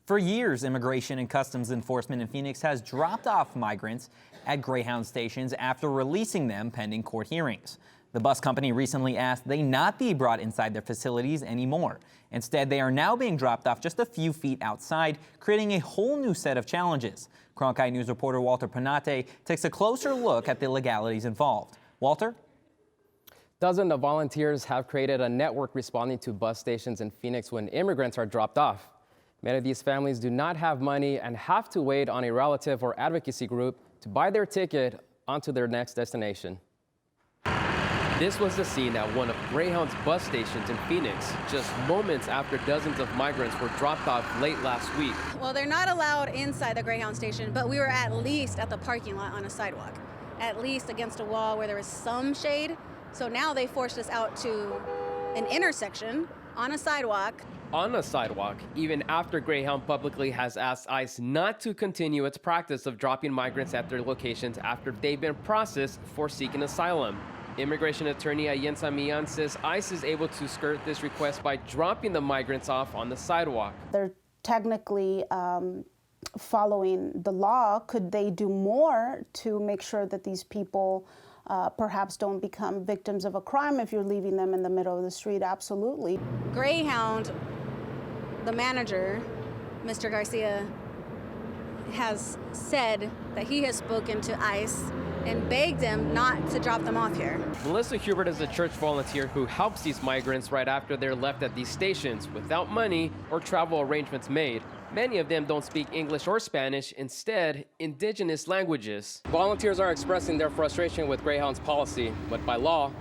For years, Immigration and Customs Enforcement in Phoenix has dropped off migrants at Greyhound stations after releasing them pending court hearings. The bus company recently asked they not be brought inside their facilities anymore. Instead, they are now being dropped off just a few feet outside, creating a whole new set of challenges. Cronkite News reporter Walter Penate takes a closer look at the legalities involved. Walter? Dozens of volunteers have created a network responding to bus stations in Phoenix when immigrants are dropped off. Many of these families do not have money and have to wait on a relative or advocacy group to buy their ticket onto their next destination. This was the scene at one of Greyhound's bus stations in Phoenix, just moments after dozens of migrants were dropped off late last week. Well, they're not allowed inside the Greyhound station, but we were at least at the parking lot on a sidewalk, at least against a wall where there was some shade. So now they forced us out to an intersection on a sidewalk. On a sidewalk, even after Greyhound publicly has asked ICE not to continue its practice of dropping migrants at their locations after they've been processed for seeking asylum. Immigration attorney Ayensa Mian says ICE is able to skirt this request by dropping the migrants off on the sidewalk. They're technically following the law. Could they do more to make sure that these people perhaps don't become victims of a crime if you're leaving them in the middle of the street? Absolutely. Greyhound, the manager, Mr. Garcia, has said that he has spoken to ICE and begged them not to drop them off here. Melissa Hubert is a church volunteer who helps these migrants right after they're left at these stations without money or travel arrangements made. Many of them don't speak English or Spanish, instead, indigenous languages. Volunteers are expressing their frustration with Greyhound's policy, but by law,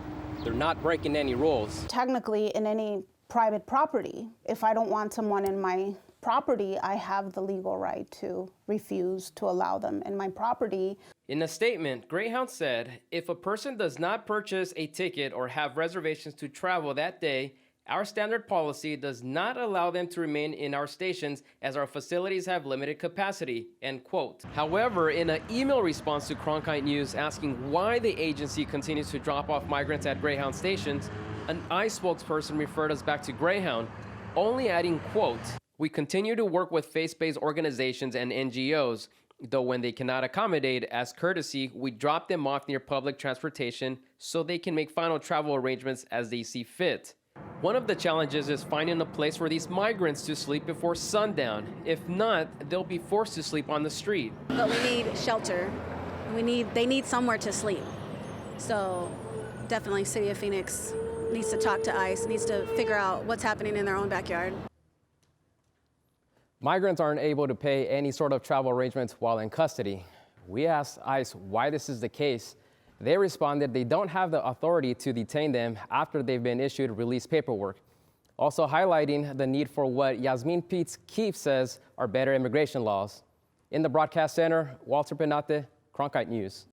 they're not breaking any rules. Technically, in any private property, if I don't want someone in my property, I have the legal right to refuse to allow them in my property. In a statement, Greyhound said, if a person does not purchase a ticket or have reservations to travel that day, our standard policy does not allow them to remain in our stations as our facilities have limited capacity, end quote. However, in an email response to Cronkite News asking why the agency continues to drop off migrants at Greyhound stations, an ICE spokesperson referred us back to Greyhound, only adding, quote, we continue to work with faith-based organizations and NGOs, though when they cannot accommodate as courtesy, we drop them off near public transportation so they can make final travel arrangements as they see fit. One of the challenges is finding a place for these migrants to sleep before sundown. If not, they'll be forced to sleep on the street. But we need shelter. They need somewhere to sleep. So definitely City of Phoenix needs to talk to ICE, needs to figure out what's happening in their own backyard. Migrants aren't able to pay any sort of travel arrangements while in custody. We asked ICE why this is the case. They responded they don't have the authority to detain them after they've been issued release paperwork. Also highlighting the need for what Yasmin Keefe says are better immigration laws. In the broadcast center, Walter Penate, Cronkite News.